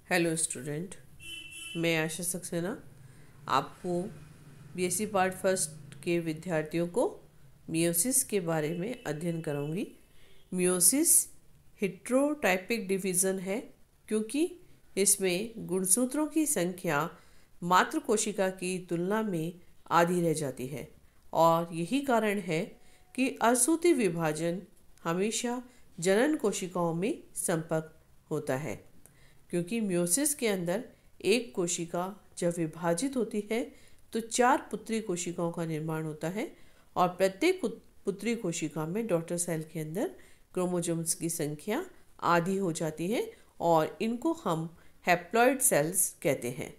Hello student, मैं आशा सक्सेना आपको BSc part first के विद्यार्थियों को मियोसिस के बारे में अध्ययन कराऊंगी। मियोसिस हेट्रोटाइपिक डिवीज़न है क्योंकि इसमें गुणसूत्रों की संख्या मात्र कोशिका की तुलना में आधी रह जाती है और यही कारण है कि असूति विभाजन हमेशा जनन कोशिकाओं में संपर्क होता है। क्योंकि मियोसिस के अंदर एक कोशिका जब विभाजित होती है तो 4 पुत्री कोशिकाओं का निर्माण होता है और प्रत्येक पुत्री कोशिका में डॉटर सेल के अंदर क्रोमोसोम्स की संख्या आधी हो जाती है और इनको हम हैप्लॉइड सेल्स कहते हैं।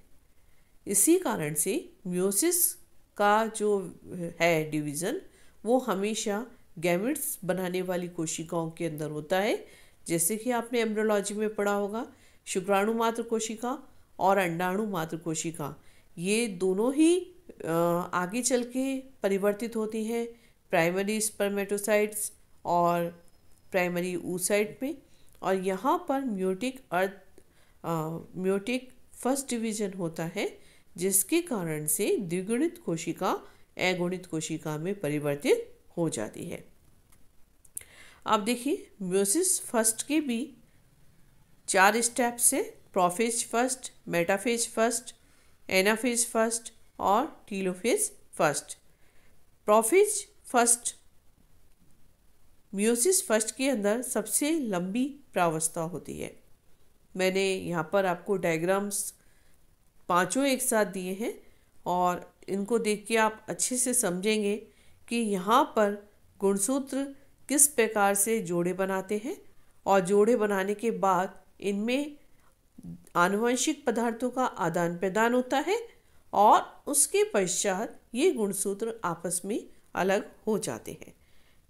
इसी कारण से मियोसिस का जो है डिवीज़न वो हमेशा गैमेट्स बनाने वाली कोशिकाओं के अंदर होता है। जैसे कि आपने एम्ब्रियोलॉजी में पढ़ा होगा, शुक्राणु मात्र कोशिका और अंडाणु मात्र कोशिका ये दोनों ही आगे चल के परिवर्तित होती हैं प्राइमरी स्पर्मेटोसाइट्स और प्राइमरी oocyte में। और यहाँ पर म्योटिक फर्स्ट डिवीजन होता है जिसके कारण से द्विगुणित कोशिका अगुणित कोशिका में परिवर्तित हो जाती है। अब देखिए, मियोसिस फर्स्ट के भी 4 स्टेप्स है: prophase first, metaphase first, anaphase first और telophase first. Prophase first meiosis first के अंदर सबसे लंबी प्रावस्था होती है। मैंने यहाँ पर आपको डायग्राम्स पांचों एक साथ दिए हैं और इनको देख के आप अच्छे से समझेंगे कि यहाँ पर गुणसूत्र किस प्रकार से जोड़े बनाते हैं और जोड़े बनाने के बाद इनमें आनुवंशिक पदार्थों का आदान प्रदान होता है और उसके पश्चात ये गुणसूत्र आपस में अलग हो जाते हैं।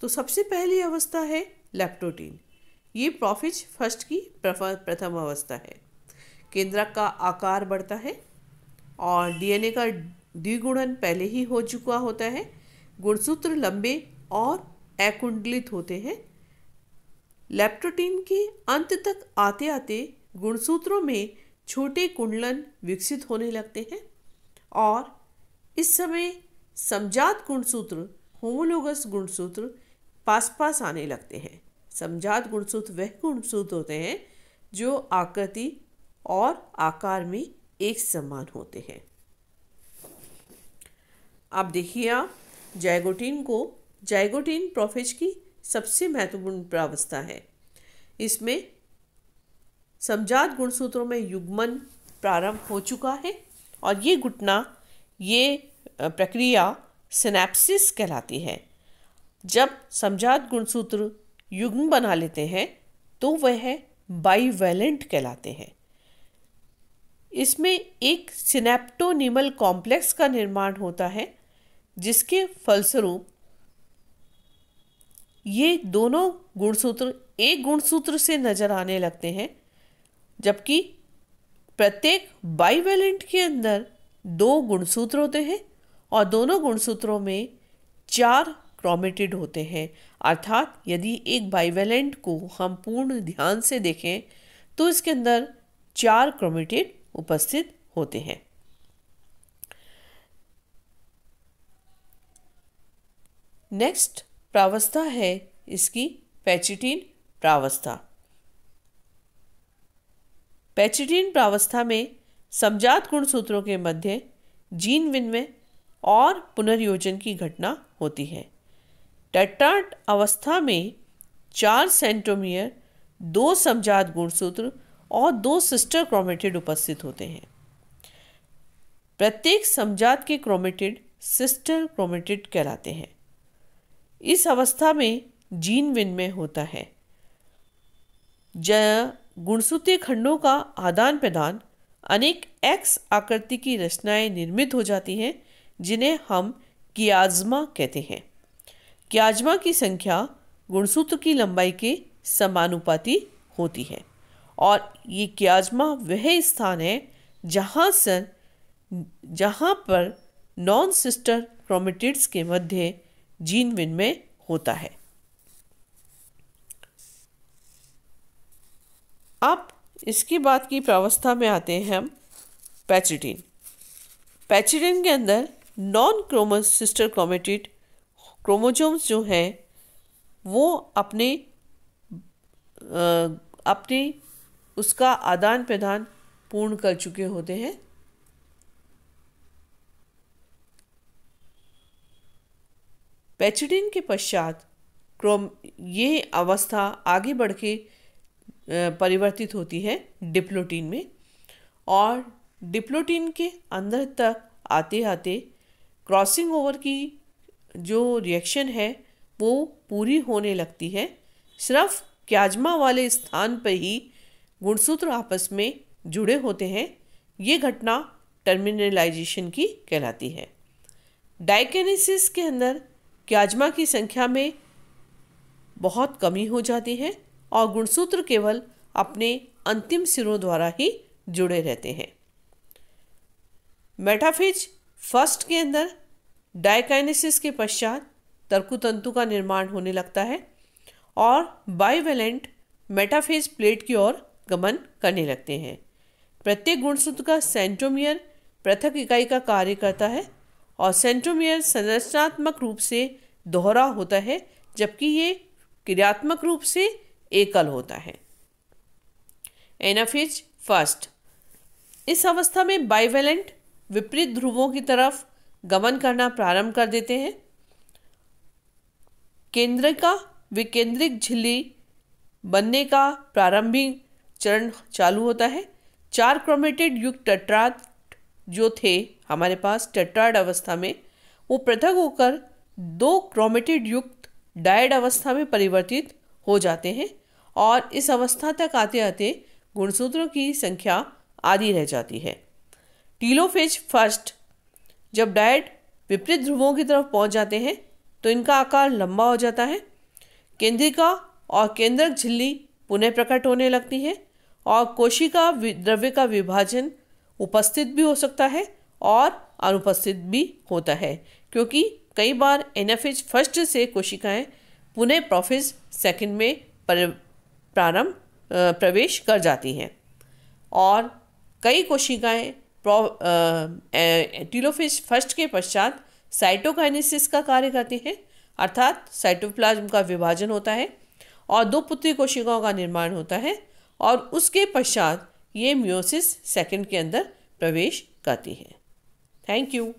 तो सबसे पहली अवस्था है लेप्टोटीन। ये प्रोफेज फर्स्ट की प्रथम अवस्था है। केंद्रक का आकार बढ़ता है और डीएनए का द्विगुणन पहले ही हो चुका होता है। गुणसूत्र लंबे और अकुंडलित होते हैं। लेप्टोटीन के अंत तक आते आते गुणसूत्रों में छोटे कुंडलन विकसित होने लगते हैं और इस समय समजात गुणसूत्र, होमोलोगस गुणसूत्र पास पास आने लगते हैं। समजात गुणसूत्र वह गुणसूत्र होते हैं जो आकृति और आकार में एक समान होते हैं। अब देखिए आप जाइगोटीन प्रोफेज की सबसे महत्वपूर्ण प्रावस्था है। इसमें समजात गुणसूत्रों में युग्मन प्रारंभ हो चुका है और ये प्रक्रिया सिनेप्सिस कहलाती है। जब समजात गुणसूत्र युग्म बना लेते हैं तो वह बाइवेलेंट कहलाते हैं। इसमें एक सिनेप्टोनिमल कॉम्प्लेक्स का निर्माण होता है जिसके फलस्वरूप ये दोनों गुणसूत्र एक गुणसूत्र से नजर आने लगते हैं, जबकि प्रत्येक बाइवेलेंट के अंदर 2 गुणसूत्र होते हैं और दोनों गुणसूत्रों में 4 क्रोमेटिड होते हैं। अर्थात यदि एक बाइवेलेंट को हम पूर्ण ध्यान से देखें तो इसके अंदर 4 क्रोमेटिड उपस्थित होते हैं। नेक्स्ट प्रावस्था है इसकी पैचिटिन प्रावस्था। पैचिटिन प्रावस्था में समजात गुणसूत्रों के मध्य जीन विनिमय और पुनर्योजन की घटना होती है। टेट्राड अवस्था में 4 सेंट्रोमियर, 2 समजात गुणसूत्र और 2 सिस्टर क्रोमेटिड उपस्थित होते हैं। प्रत्येक समजात के क्रोमेटिड सिस्टर क्रोमेटिड कहलाते हैं। इस अवस्था में जीन विनिमय होता है। गुणसूत्रीय खंडों का आदान प्रदान अनेक एक्स आकृति की रचनाएं निर्मित हो जाती हैं जिन्हें हम कियाज्मा कहते हैं। कियाज्मा की संख्या गुणसूत्र की लंबाई के समानुपाती होती है और ये कियाज्मा वह स्थान है जहाँ पर नॉन सिस्टर क्रोमेटिड्स के मध्य जीन विनिमय होता है। अब इसके बाद की प्रावस्था में आते हैं हम पैचिडिन। पैचिडिन के अंदर नॉन क्रोमस सिस्टर क्रोमेटिड क्रोमोसोम्स जो हैं वो अपने उसका आदान प्रदान पूर्ण कर चुके होते हैं। पैचिडिन के पश्चात ये अवस्था आगे बढ़ के परिवर्तित होती है डिप्लोटिन में, और डिप्लोटिन के अंदर तक आते आते क्रॉसिंग ओवर की जो रिएक्शन है वो पूरी होने लगती है। सिर्फ क्याज्मा वाले स्थान पर ही गुणसूत्र आपस में जुड़े होते हैं। ये घटना टर्मिनलाइजेशन की कहलाती है। डाइकेनेसिस के अंदर क्याज्मा की संख्या में बहुत कमी हो जाती है और गुणसूत्र केवल अपने अंतिम सिरों द्वारा ही जुड़े रहते हैं। मेटाफेज फर्स्ट के अंदर डाइकाइनेसिस के पश्चात तर्कुतंतु का निर्माण होने लगता है और बाइवेलेंट मेटाफेज प्लेट की ओर गमन करने लगते हैं। प्रत्येक गुणसूत्र का सेंट्रोमियर पृथक इकाई का कार्य करता है और सेंट्रोमियर संरचनात्मक रूप से दोहरा होता है, जबकि ये क्रियात्मक रूप से एकल होता है। एनाफेज फर्स्ट, इस अवस्था में बाइवेलेंट विपरीत ध्रुवों की तरफ गमन करना प्रारंभ कर देते हैं। केंद्रिका विकेंद्रिक झिल्ली बनने का प्रारंभिक चरण चालू होता है। 4 क्रोमेटिड युक्त टेट्राड जो थे हमारे पास टेट्राड अवस्था में, वो पृथक होकर 2 क्रोमेटिड युक्त डायड अवस्था में परिवर्तित हो जाते हैं और इस अवस्था तक आते आते गुणसूत्रों की संख्या आधी रह जाती है। टीलोफेज फर्स्ट, जब डायड विपरीत ध्रुवों की तरफ पहुंच जाते हैं तो इनका आकार लंबा हो जाता है। केंद्रिका और केंद्रक झिल्ली पुनः प्रकट होने लगती है और कोशिका द्रव्य का विभाजन उपस्थित भी हो सकता है और अनुपस्थित भी होता है, क्योंकि कई बार एनाफेज फर्स्ट से कोशिकाएं पुनः प्रोफेज सेकंड में प्रवेश कर जाती हैं और कई कोशिकाएं टीलोफेज फर्स्ट के पश्चात साइटोकाइनेसिस का कार्य करती हैं, अर्थात साइटोप्लाज्म का विभाजन होता है और 2 पुत्री कोशिकाओं का निर्माण होता है और उसके पश्चात ये मियोसिस सेकंड के अंदर प्रवेश करती है। Thank you.